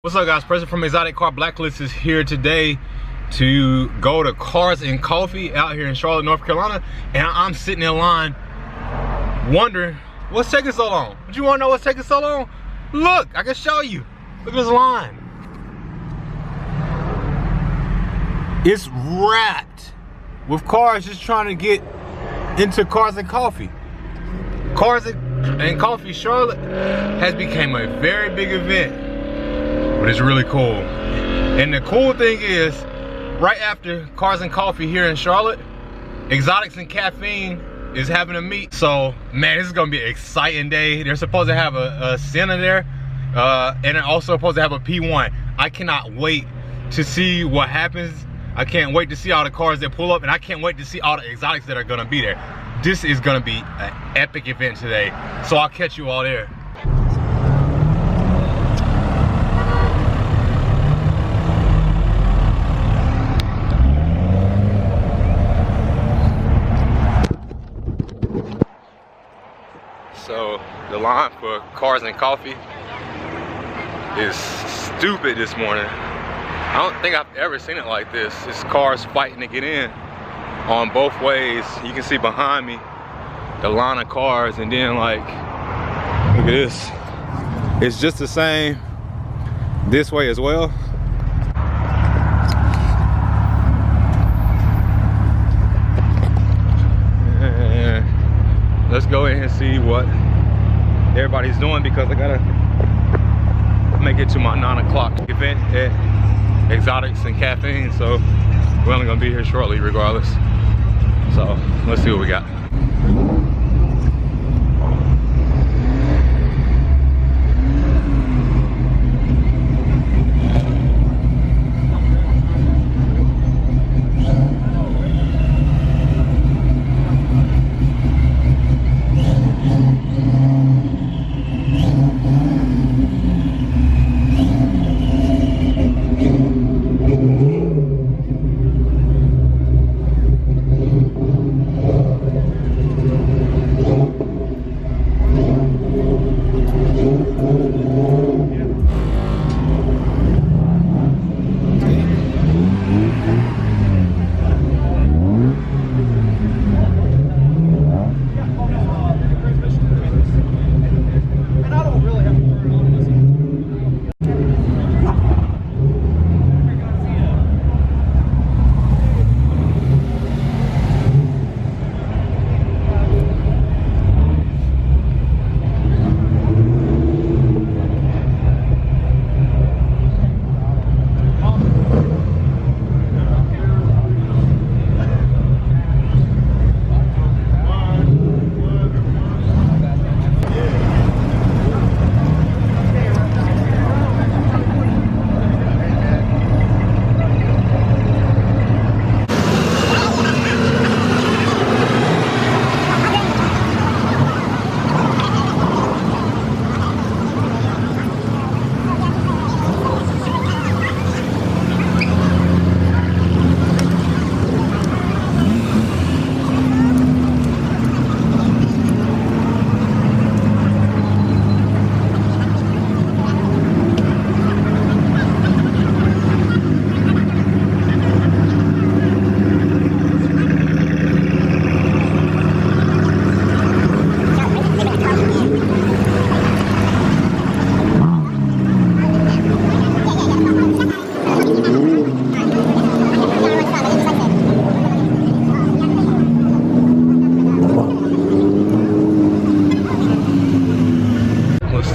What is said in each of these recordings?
What's up, guys? President from Exotic Car Blacklist is here today to go to Cars and Coffee out here in Charlotte, North Carolina. And I'm sitting in line wondering what's taking so long. But you want to know what's taking so long? Look, I can show you. Look at this line. It's wrapped with cars just trying to get into Cars and Coffee. Cars and Coffee Charlotte has become a very big event. But it's really cool. And the cool thing is, right after Cars and Coffee here in Charlotte, Exotics and Caffeine is having a meet. So, man, this is gonna be an exciting day. They're supposed to have a Senna there, and they're also supposed to have a P1. I cannot wait to see what happens. I can't wait to see all the cars that pull up, and I can't wait to see all the exotics that are gonna be there. This is gonna be an epic event today. So I'll catch you all there. So the line for Cars and Coffee is stupid this morning. I don't think I've ever seen it like this. It's cars fighting to get in on both ways. You can see behind me the line of cars, and then like, look at this. It's just the same this way as well. Let's go in and see what everybody's doing, because I gotta make it to my 9 o'clock event at Exotics and Caffeine. So we're only gonna be here shortly regardless. So let's see what we got.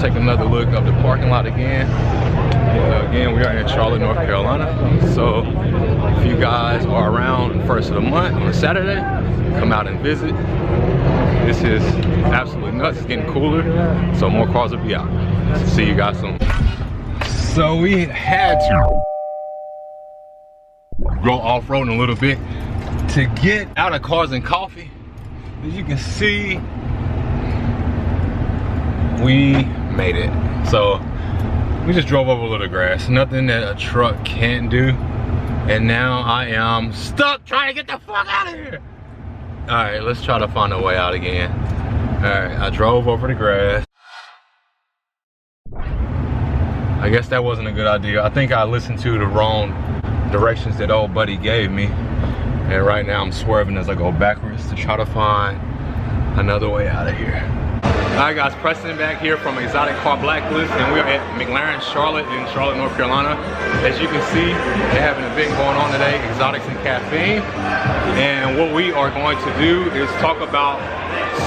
Take another look of the parking lot again. Again, we are in Charlotte, North Carolina. So if you guys are around the first of the month on a Saturday, come out and visit. This is absolutely nuts. It's getting cooler, so more cars will be out. See you guys soon. So we had to go off-roading a little bit to get out of Cars and Coffee. As you can see, we made it. So we just drove over a little grass, nothing that a truck can't do. And now I am stuck trying to get the fuck out of here. All right, let's try to find a way out again. All right, I drove over the grass. I guess that wasn't a good idea. I think I listened to the wrong directions that old buddy gave me. And right now I'm swerving as I go backwards to try to find another way out of here. Alright guys, Preston back here from Exotic Car Blacklist, and we are at McLaren Charlotte in Charlotte, North Carolina. As you can see, they have an event going on today, Exotics and Caffeine. And what we are going to do is talk about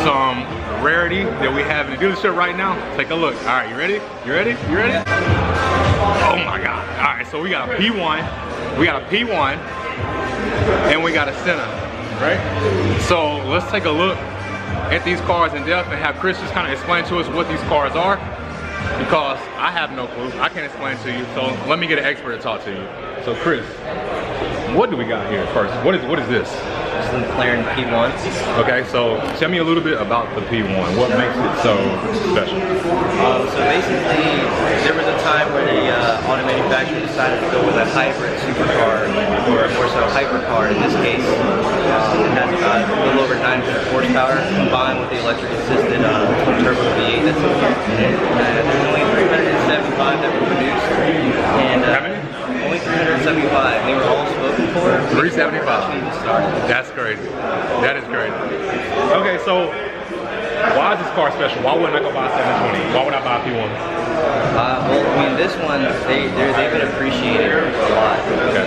some rarity that we have in the dealership right now. Take a look. Alright, you ready? You ready? You ready? Oh my god. Alright, so we got a P1, we got a P1, and we got a Senna, right? So let's take a look at these cars in depth and have Chris just kind of explain to us what these cars are, because I have no clue. I can't explain to you, so let me get an expert to talk to you. So Chris, what do we got here first? What is this? This is the McLaren P1. Okay, so tell me a little bit about the P1. What makes it so special? So basically, there was a time where the auto manufacturer decided to go with a hybrid supercar, or more so a hypercar. In this case, it has about a little over 900 horsepower combined with the electric assisted turbo V8 that's in it. There's only 375 that were produced. And, how many? Only 375. They were all spoken for. 375. That's crazy. That is crazy. Okay, so why is this car special? Why wouldn't I go buy a 720? Why would I buy a P1? Well, I mean, this one, they've been appreciated a lot. Okay.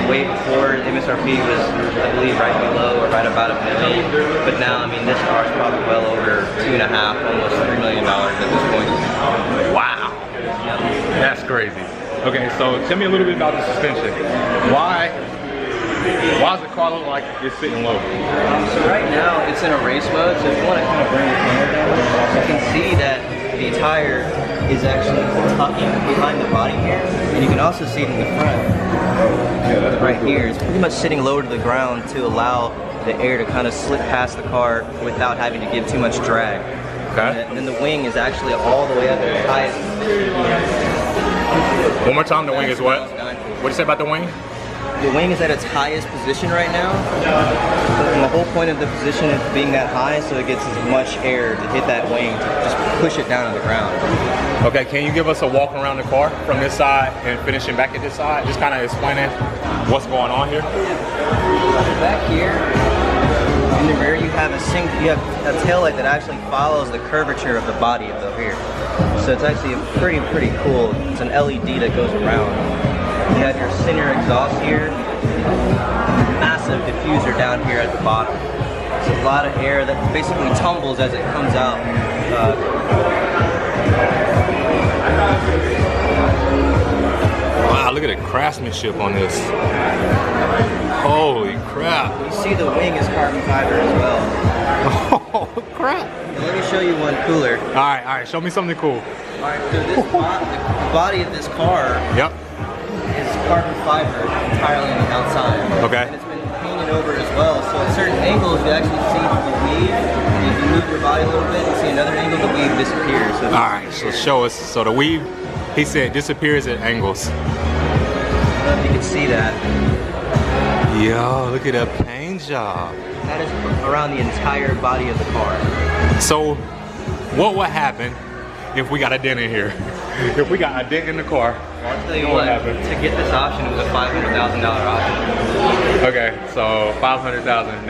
Way before, MSRP was, I believe, right below or right about $1 million. But now, I mean, this car is probably well over $2.5, almost $3 million at this point. Wow. That's crazy. Okay, so tell me a little bit about the suspension. Why does the car look like it's sitting low? So right now it's in a race mode, so if you want to kind of bring the camera down, you can see that the tire is actually tucking behind the body here, and you can also see it in the front. Right here, it's pretty much sitting lower to the ground to allow the air to kind of slip past the car without having to give too much drag. Okay. And then the wing is actually all the way up at the highest. One more time, the wing is what? What did you say about the wing? The wing is at its highest position right now. And the whole point of the position is being that high, so it gets as much air to hit that wing to just push it down on the ground. Okay, can you give us a walk around the car from this side and finishing back at this side? Just kind of explaining what's going on here. Back here, in the rear, you have a taillight that actually follows the curvature of the body of the rear. So it's actually pretty cool. It's an LED that goes around. You have your center exhaust here, massive diffuser down here at the bottom. It's a lot of air that basically tumbles as it comes out. Wow, look at the craftsmanship on this. Holy crap. You see the wing is carbon fiber as well. Oh crap. Now let me show you one cooler. Alright, show me something cool. Alright, so this the body of this car is carbon fiber entirely on the outside. Okay. And it's been painted over as well, so at certain angles you actually see the weave, and if you move your body a little bit, you see another angle, the weave disappears. So Alright, so show us. So the weave, he said, disappears at angles. I don't know if you can see that. Yo, look at that paint job. That is around the entire body of the car. So, what would happen if we got a dent in here? If we got a dent in the car, Well, I'll tell you what, to get this option, it was a $500,000 option. okay, so $500,000,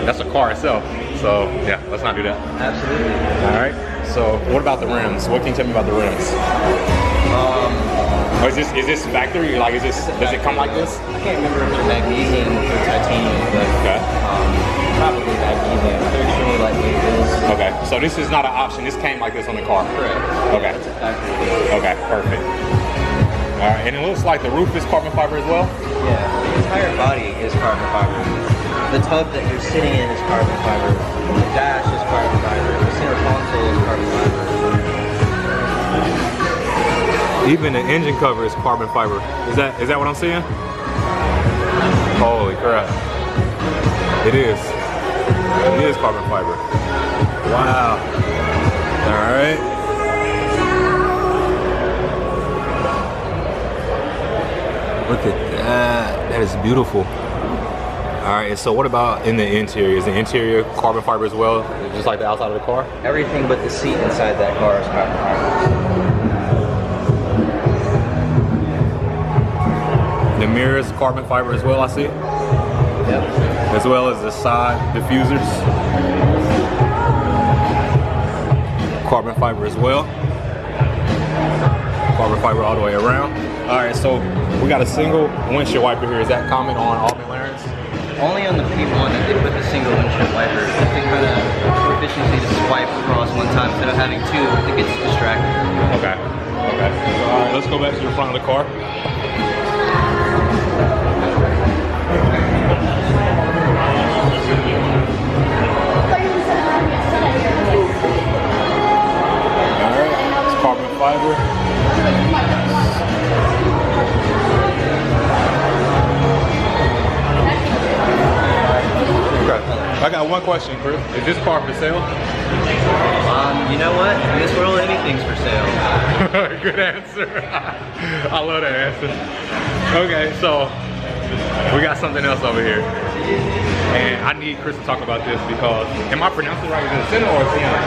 that's a car itself. So, yeah, let's not do that. Absolutely. All right, so what about the rims? What can you tell me about the rims? Or is this factory? Like, does it come like this? I can't remember if they're magnesium or titanium, but probably magnesium. They're extremely lightweight wheels. Okay, so this is not an option. This came like this on the car. Correct. Okay. That's a factory. Okay, perfect. All right, and it looks like the roof is carbon fiber as well? Yeah, the entire body is carbon fiber. The tub that you're sitting in is carbon fiber. The dash is carbon fiber. The center console is carbon fiber. Even the engine cover is carbon fiber. Is that what I'm seeing? Holy crap. It is. It is carbon fiber. Wow. All right. Look at that. That is beautiful. All right, so what about in the interior? Is the interior carbon fiber as well, just like the outside of the car? Everything but the seat inside that car is carbon fiber. The mirrors, carbon fiber as well, I see. Yep. As well as the side diffusers. Carbon fiber as well. Carbon fiber all the way around. All right, so we got a single windshield wiper here. Is that common on all McLarens? Only on the P1 that they put the single windshield wiper, just to kind of efficiency to swipe across one time instead of having two. It gets distracting. Okay. Okay. All right, let's go back to the front of the car. All right, it's carbon fiber. I got one question, Chris. Is this car for sale? You know what? In this world, anything's for sale. Good answer. I love that answer. Okay, so we got something else over here. And I need Chris to talk about this because, am I pronouncing it right? Is it a Senna or a Sienna?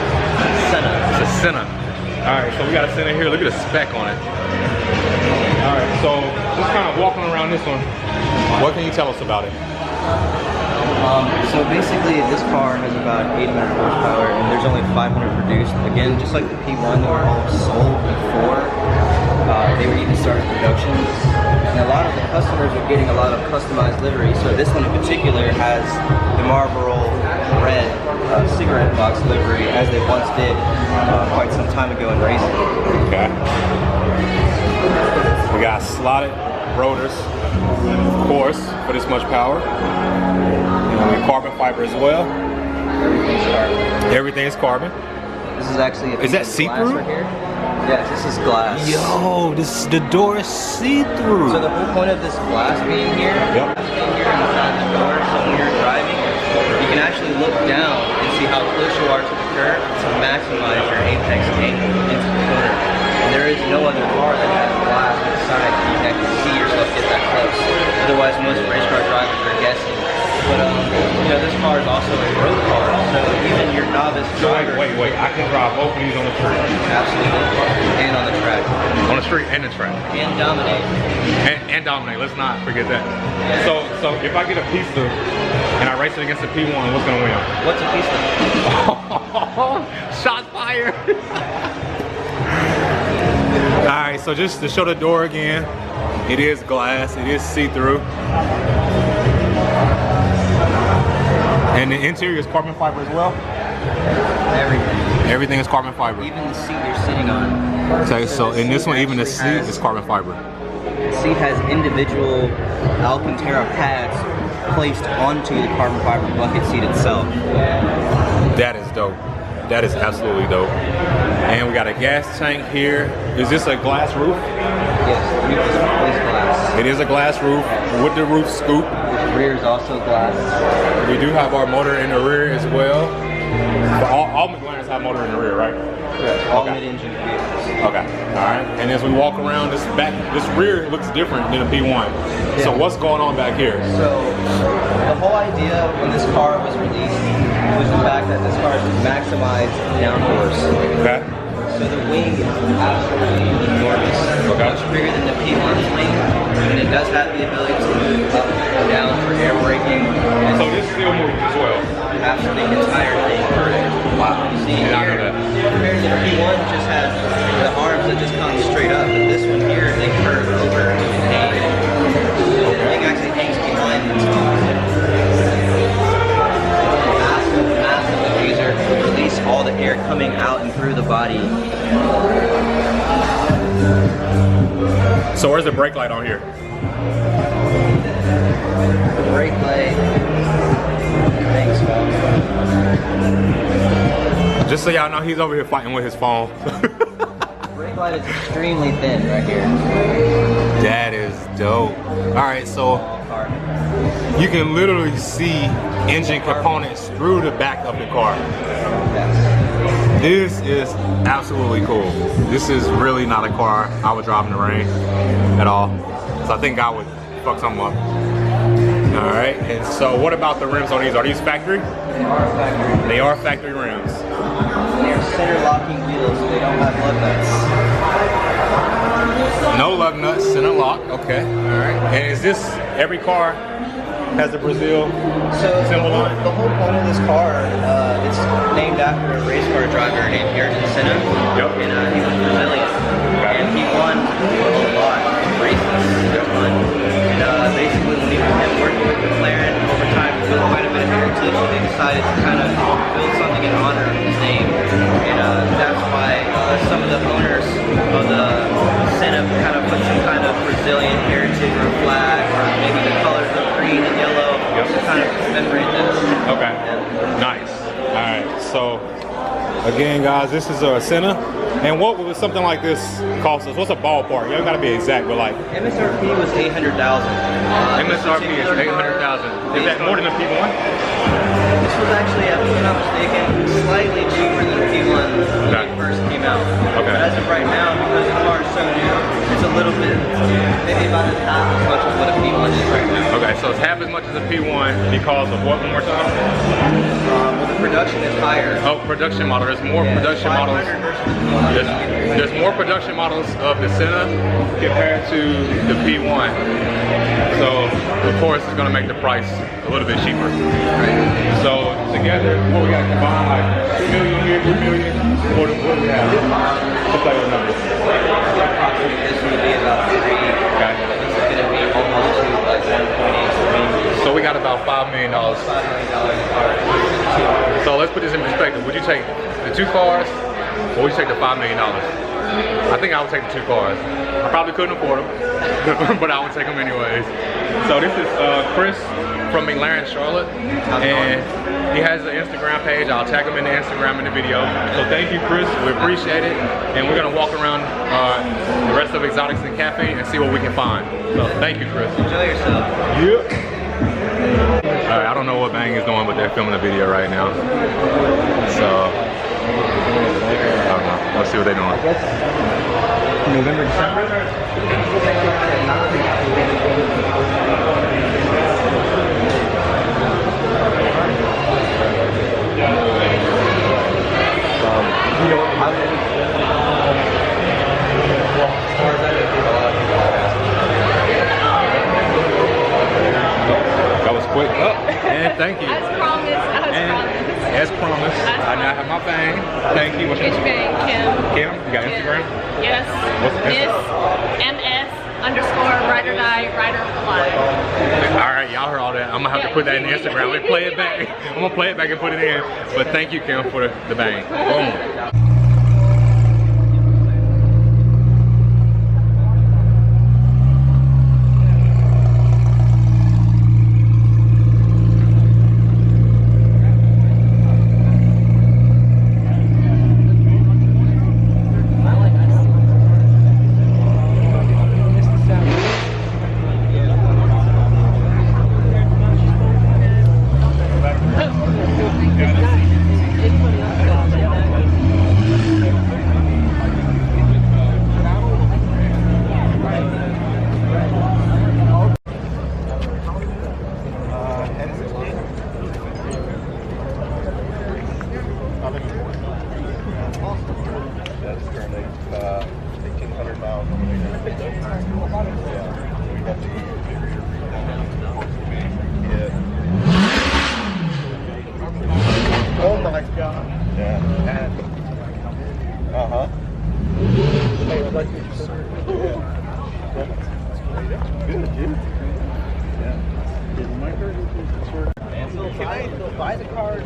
Senna. It's a Senna. All right, so we got a Senna here. Look at the spec on it. All right, so just kind of walking around this one. What can you tell us about it? So basically, this car has about 800 horsepower, and there's only 500 produced. Again, just like the P1, they were all sold before they were even started production. And a lot of the customers are getting a lot of customized livery. So this one in particular has the Marlboro red cigarette box livery, as they once did quite some time ago in racing. Okay. We got slotted rotors, of course, for this much power. And carbon fiber as well. Everything's carbon. Everything's carbon. This is actually a Is that see-through? right here. Yes, this is glass. Yo, the door is see-through. So the whole point of this glass being here, Yep. being here in front of the door, so when you're driving, you can actually look down and see how close you are to the curb to maximize your apex angle into the corner. And there is no other car that has glass on the side so you can actually see yourself get that close. Otherwise, most race car drivers are guessing. But you know, this car is also a road car, so even your novice driver. Wait, I can drive both of these on the street. Absolutely. And on the track. On the street and the track. And dominate. And dominate, let's not forget that. So if I get a pista and I race it against a P1, what's gonna win? What's a pista? Shots fired. Alright, so just to show the door again, it is glass, it is see-through. And the interior is carbon fiber as well? Everything. Everything is carbon fiber. Even the seat you're sitting on. Okay, so in this one, even the seat is carbon fiber. The seat has individual Alcantara pads placed onto the carbon fiber bucket seat itself. That is dope. That is absolutely dope. And we got a gas tank here. Is this a glass roof? Yes, the roof is glass. It is a glass roof with the roof scoop. The rear is also glass. We do have our motor in the rear as well. But all McLarens have motor in the rear, right? Correct. All mid-engine vehicles. Okay. All right. And as we walk around, this rear looks different than a P1. Yeah. So what's going on back here? So the whole idea when this car was released was the fact that this car should maximize downforce. Okay. So the wing is absolutely enormous. Okay. Much bigger than the P1's wing, and it does have the ability to move up and down for air braking. So this still moves as well? Absolutely, the entire thing. Wow. You see And I here, know that. compared to the P1, just has the arms that just come straight up, but this one here, they curve over and hang. The thing actually hangs behind the top. Massive diffuser to release all the air coming out and through the body. So where's the brake light on here? The brake light. Thanks, man. Just so y'all know, he's over here fighting with his phone. The brake light is extremely thin right here. That is dope. All right, so you can literally see engine components through the back of the car. Yes. This is absolutely cool. This is really not a car I would drive in the rain at all. So I think I would fuck something up. All right, and so what about the rims on these? Are these factory? They are factory. They are factory rims. They are center locking wheels, so they don't have mud nuts. No lug nuts, Senna lock. Okay, all right. And is this every car has a Brazil symbol on it? The whole point of this car, it's named after a race car driver named Senna. Yep. And he was Brazilian. Okay. And he won a lot of races. And basically, when he was working with McLaren over time, he built quite a bit of heritage. They decided to kind of build something in honor of his name. And that's why some of the owners of the Senna kind of put some kind of Brazilian heritage or flag, or maybe the colors of green and yellow to kind of commemorate this. Okay, nice. All right, so again, guys, this is a Senna. And what would something like this cost us? What's a ballpark? You don't gotta be exact, but like MSRP was 800,000. MSRP is 800,000. Is that more than a P1? This was actually, if I'm not mistaken, slightly cheaper than the P1 when it first came out. Okay. But as of right now, because the car is so new, it's a little bit, maybe about half as much as what a P1 is right now. Okay, so it's half as much as a P1 because of what, one more time? Well, the production is higher. Oh, production model. There's more production models. There's more production models of the Senna compared to the P1. So, of course, it's going to make the price a little bit cheaper. So, together, what we got to combine, like 2 million here, 3 million? What do we have? Let's play with numbers. Approximately, this would be about 3. Okay. This is going to be almost to like 1.8. So, we got about $5 million. $5 million. So, let's put this in perspective. Would you take the 2 cars, or would you take the $5 million? I think I would take the 2 cars. I probably couldn't afford them, but I would take them anyways. So this is Chris from Mclaren, Charlotte, and he has an Instagram page. I'll tag him in the Instagram in the video. So thank you, Chris. We appreciate it, and we're gonna walk around the rest of Exotics and Cafe and see what we can find. So thank you, Chris. Enjoy yourself. Yeah. All right, I don't know what Bang is doing, but they're filming a video right now. So I don't know. Let's see what they're doing. November, December. That was quick. Oh, and thank you. As promised. As promised, I now have my bang. Thank you. What's your name? Kim. Kim, you got Instagram? Yes. What's Miss MS_ride or die, rider for life. All right, y'all heard all that. I'm gonna have to put that in the Instagram. Let's play it back. I'm gonna play it back and put it in. But thank you, Kim, for the bang. Boom. That's currently 1,800 miles on the meter. Yeah, we got the interior redone. Yeah. Oh my God. Yeah. Uh-huh. Hey, I'd like to meet you, sir. Good, dude. Yeah. Is my car so buy the cars.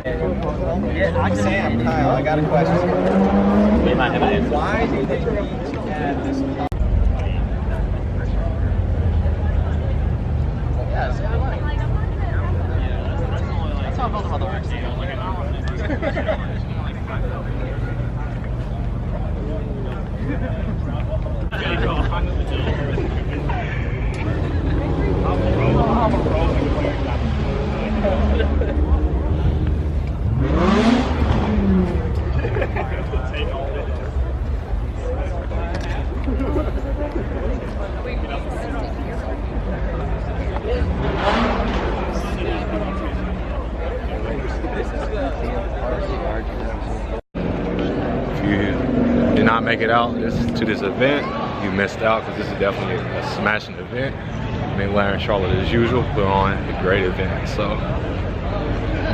Yeah, I'm Sam, Kyle, I got a question. We might have an answer. Why do they need to add this? Yes, I like. That's how both of them works. If you did not make it out to this event, you missed out, because this is definitely a smashing event. Mclaren Charlotte, as usual, put on a great event. So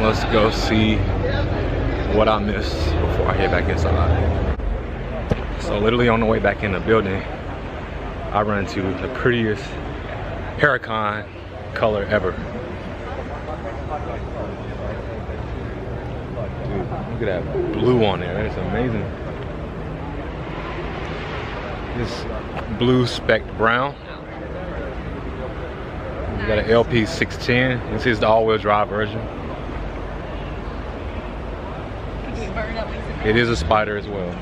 let's go see what I missed before I head back inside. So literally on the way back in the building, I run into the prettiest Huracan color ever. Dude, look at that blue on there. That's amazing. This blue specked brown. We got an LP 610. This is the all-wheel drive version. It is a Spider as well.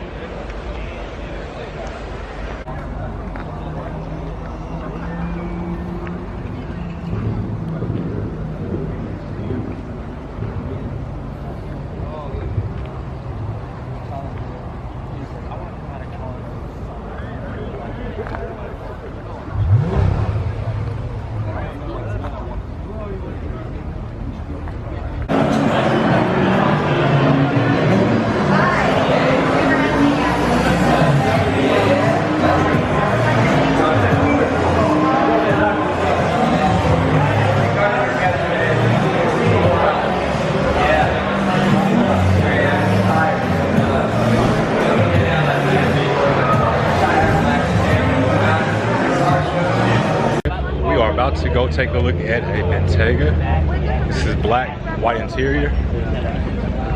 To go take a look at a Bentayga. This is black, white interior.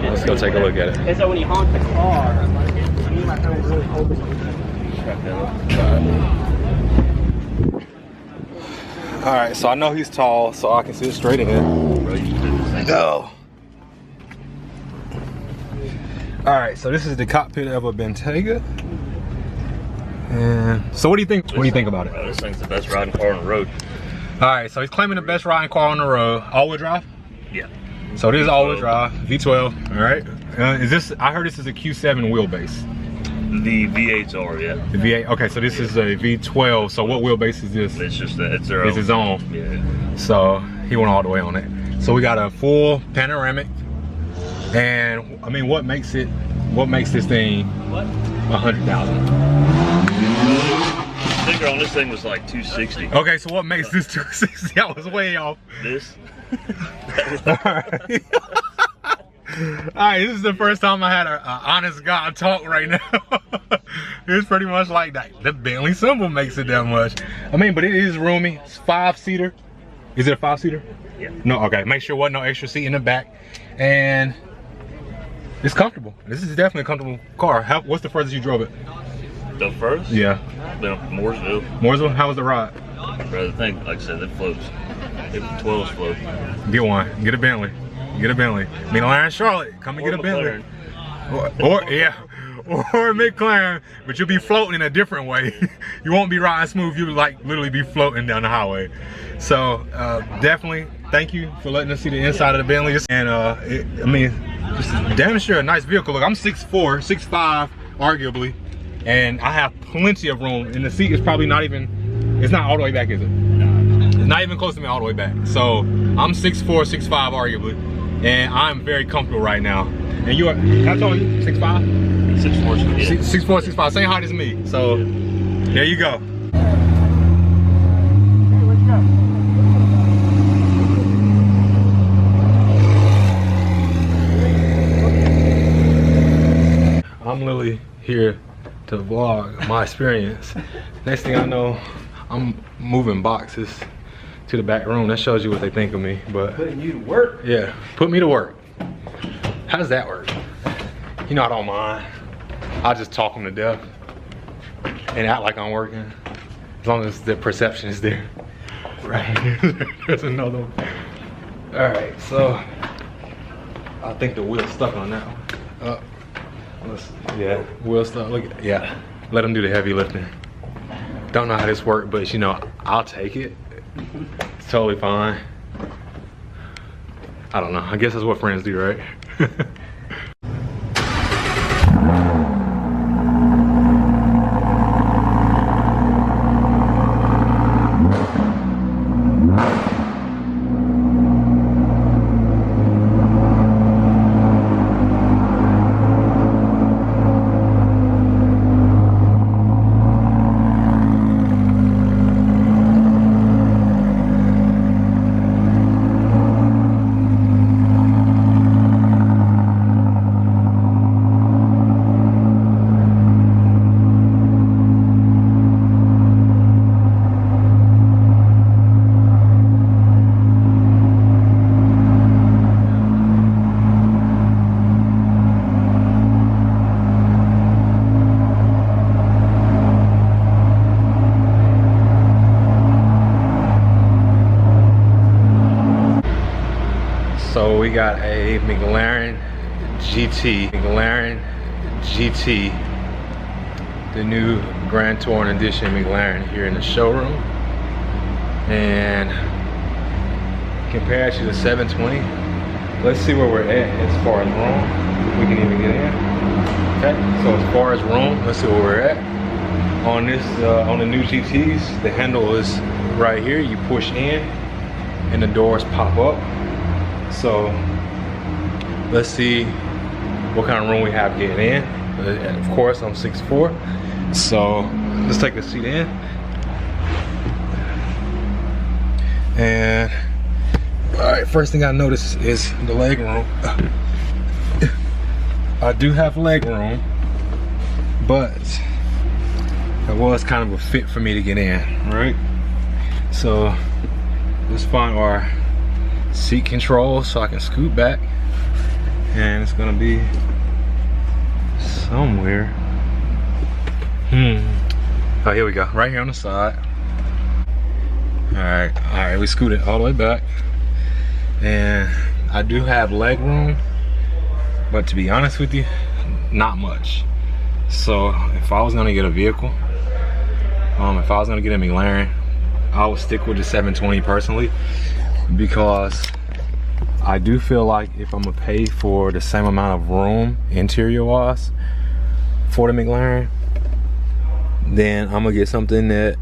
Let's go take a look at it. And so when you honk the car, me and my friend was really hoping. All right, so I know he's tall, so I can sit straight in. Go. All right, so this is the cockpit of a Bentayga. And so what do you think? What do you think about it? This thing's the best riding car on the road. All right, so he's claiming the best riding car on the road. All-wheel drive? Yeah. So this is all-wheel drive, V12. All right. Is this? I heard this is a Q7 wheelbase. The V8s are, yeah. The V8. Okay, so this is a V12. So what wheelbase is this? It's just that it's their own. It's his own. Yeah. So he went all the way on it. So we got a full panoramic. And I mean, what makes this thing 100,000? The sticker on this thing was like 260. Okay, so what makes this 260? I was way off. This. Alright, this is the first time I had an honest God talk right now. It's pretty much like that. The Bentley symbol makes it that much. I mean, but it is roomy. It's 5-seater. Is it a 5-seater? Yeah. No, okay. Make sure there wasn't no extra seat in the back. And it's comfortable. This is definitely a comfortable car. What's the furthest you drove it? The first? Yeah. Mooresville. Mooresville? How was the ride? Rather thing, like I said, it floats. It 12s float. Get one. Get a Bentley. Get a Bentley. Mclaren Charlotte. Come and get a Bentley. Or yeah. Or Mclaren, but you'll be floating in a different way. You won't be riding smooth. You'll like literally be floating down the highway. So definitely thank you for letting us see the inside of the Bentley. And I mean, just damn sure a nice vehicle. Look, I'm 6'4", 6'5", arguably. And I have plenty of room, and the seat is probably not even, it's not all the way back, is it? No. It's not even close to me all the way back. So I'm 6'4", 6'5", arguably, and I'm very comfortable right now. And you are, how tall are you? 6'5"? 6'4", yeah. 6'4", 6'5", same height as me. So there you go. I'm literally here to vlog my experience. Next thing I know, I'm moving boxes to the back room. That shows you what they think of me. But Putting you to work? Yeah, put me to work. How does that work? You know I don't mind. I'll just talk them to death and act like I'm working, as long as the perception is there. Right, there's another one. All right, so I think the wheel's stuck on that one. Yeah, wheel stuff. Look, yeah. Let them do the heavy lifting. Don't know how this works, but you know, I'll take it. It's totally fine. I don't know. I guess that's what friends do, right? we got a McLaren GT. McLaren GT. The new Grand Touring Edition McLaren here in the showroom. And compared to the 720, let's see where we're at as far as room. If we can even get in. Okay, so as far as room, let's see where we're at. On this, on the new GTs, the handle is right here. You push in and the doors pop up. So let's see what kind of room we have getting in. Of course, I'm 6'4", so let's take a seat in. And all right, first thing I notice is the leg room. I do have leg room, but it was kind of a fit for me to get in, right? So let's find our seat control so I can scoot back, and it's gonna be somewhere. Oh, here we go, right here on the side. All right, we scooted all the way back, and I do have leg room, but to be honest with you, not much. So if I was gonna get a vehicle, if I was gonna get a McLaren, I would stick with the 720 personally, because I do feel like if I'm gonna pay for the same amount of room interior wise for the McLaren, then I'm gonna get something that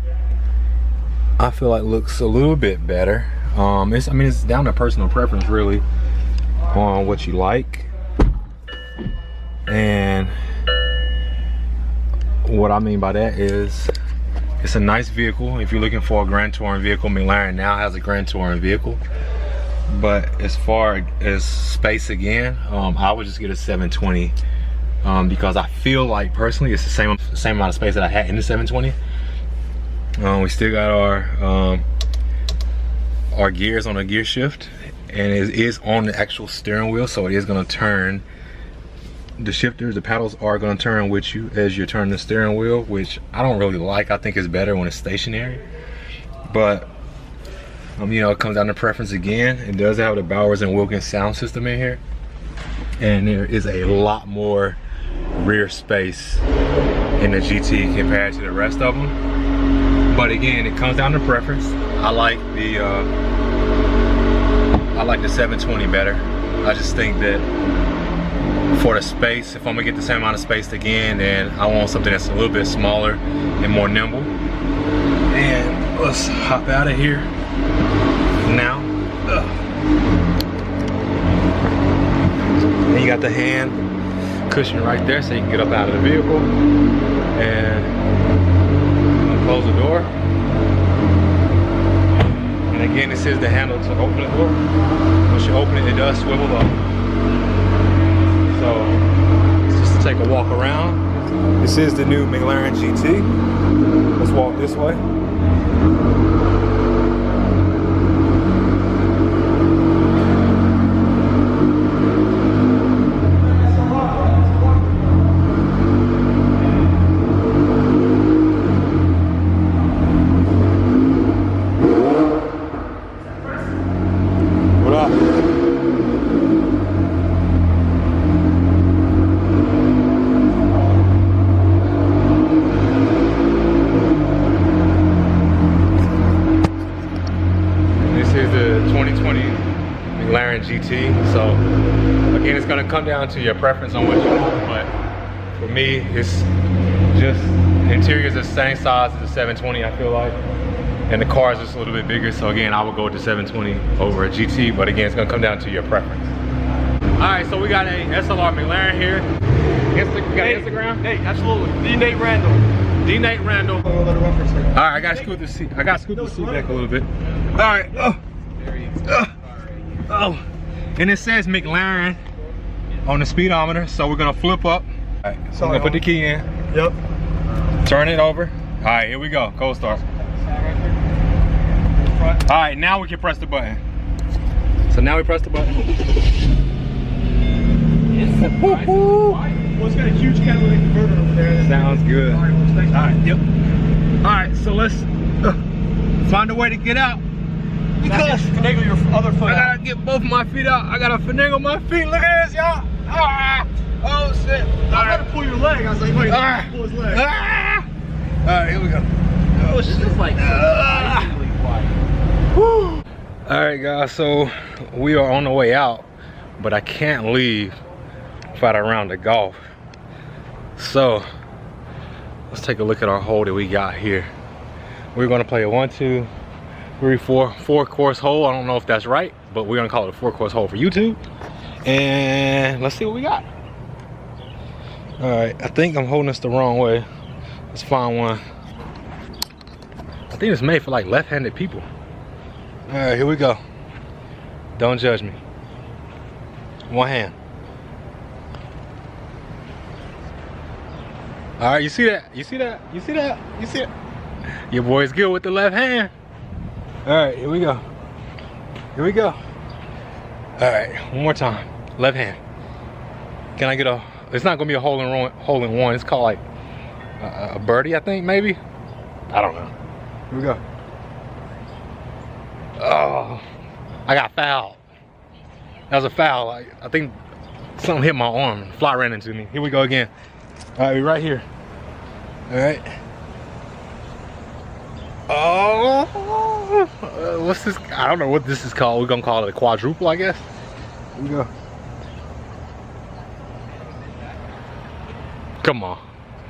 I feel like looks a little bit better. I mean, it's down to personal preference really on what you like. And what I mean by that is it's a nice vehicle. If you're looking for a Grand Touring vehicle, McLaren now has a Grand Touring vehicle. But as far as space again, I would just get a 720 because I feel like personally it's the same amount of space that I had in the 720. We still got our gears on a gear shift, and it is on the actual steering wheel, so it is going to turn. The shifters, the paddles are going to turn with you as you're turning the steering wheel, which I don't really like. I think it's better when it's stationary, but you know, it comes down to preference again. It does have the Bowers and Wilkins sound system in here, and there is a lot more rear space in the GT compared to the rest of them. But again, it comes down to preference. I like the 720 better. I just think that for the space, if I'm gonna get the same amount of space again, then I want something that's a little bit smaller and more nimble. And let's hop out of here now. And you got the hand cushion right there, so you can get up out of the vehicle. And close the door. And again, this is the handle to open the door. Once you open it, it does swivel up. So just to take a walk around. This is the new McLaren GT. Let's walk this way. GT. So again, it's gonna come down to your preference on what you want, but for me, it's just the interior is the same size as the 720, I feel like, and the car is just a little bit bigger. So again, I would go with the 720 over a GT, but again, it's gonna come down to your preference. All right, so we got a SLR McLaren here. You got Instagram? Hey, absolutely. D. Nate Randall. D. Nate Randall. All right, I gotta scoot the seat. I gotta scoot the seat back a little bit. All right. Oh, and it says McLaren on the speedometer, so we're gonna flip up. All right, so I'm gonna put the key in. Yep. Turn it over. All right, here we go. Cold start. All right, now we can press the button. So now we press the button. Well, it's got a huge catalytic converter over there. Sounds good. All right, Yep. All right, so let's find a way to get out. because finagle your other foot I out. gotta get both my feet out. I gotta finagle my feet. Look at this, y'all. Ah, oh shit. I had to pull your leg. I was like, wait, Ah. pull his leg. Ah. All right, here we go. Oh shit. This is like surprisingly quiet. Whew. All right, guys. So we are on the way out, but I can't leave without a round of golf. So let's take a look at our hole that we got here. We're gonna play a 1, 2, 3, 4 course hole. I don't know if that's right, but we're gonna call it a 4 course hole for YouTube. And let's see what we got. All right, I think I'm holding this the wrong way. Let's find one. I think it's made for like left-handed people. All right, here we go. Don't judge me. One hand. All right, you see that? You see that? You see that? You see it? Your boy's good with the left hand. All right, here we go. Here we go. All right, one more time. Left hand. Can I get a? It's not gonna be a hole in one. It's called like a birdie, I think, maybe. I don't know. Here we go. Oh, I got fouled. That was a foul. I think something hit my arm. Fly ran into me. Here we go again. All right, we're right here. All right. Oh, what's this? I don't know what this is called. We're gonna call it a quadruple, I guess. Here we go. Come on,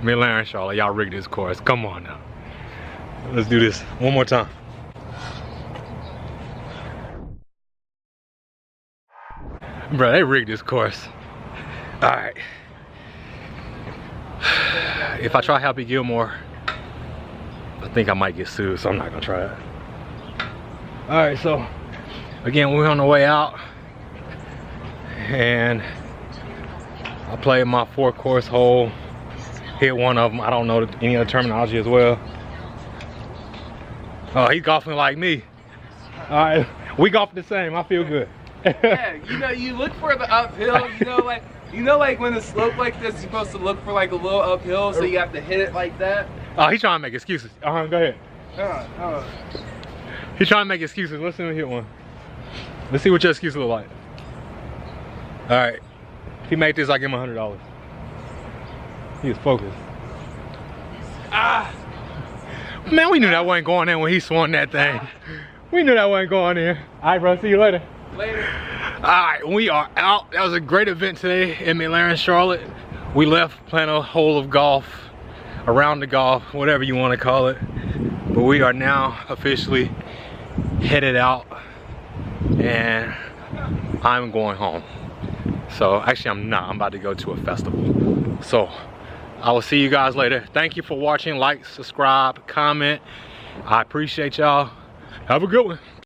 Mclaren, Charlotte, y'all rigged this course. Come on now. Let's do this one more time. Bro, they rigged this course. All right. If I try Happy Gilmore, I think I might get sued, so I'm not gonna try it. All right, so again, we're on the way out, and I played my 4 course hole, hit one of them. I don't know any other terminology as well. Oh, he's golfing like me. All right, we golf the same. I feel good. Yeah, you know, you look for the uphill, you know, like when the slope like this, you're supposed to look for like a little uphill, so you have to hit it like that. Oh, he's trying to make excuses. Go ahead. He's trying to make excuses. Let's see him hit one. Let's see what your excuse look like. All right, if he made this, I give him $100. He was focused. Ah, man, we knew that wasn't going in when he swung that thing. We knew that wasn't going in. All right, bro. See you later. Later. All right, we are out. That was a great event today in Mclaren, Charlotte. We left playing a hole of golf, around the golf, whatever you want to call it. But we are now officially headed out, and I'm going home. So actually, I'm not. I'm about to go to a festival. So I will see you guys later. Thank you for watching. Like, subscribe, comment. I appreciate y'all. Have a good one.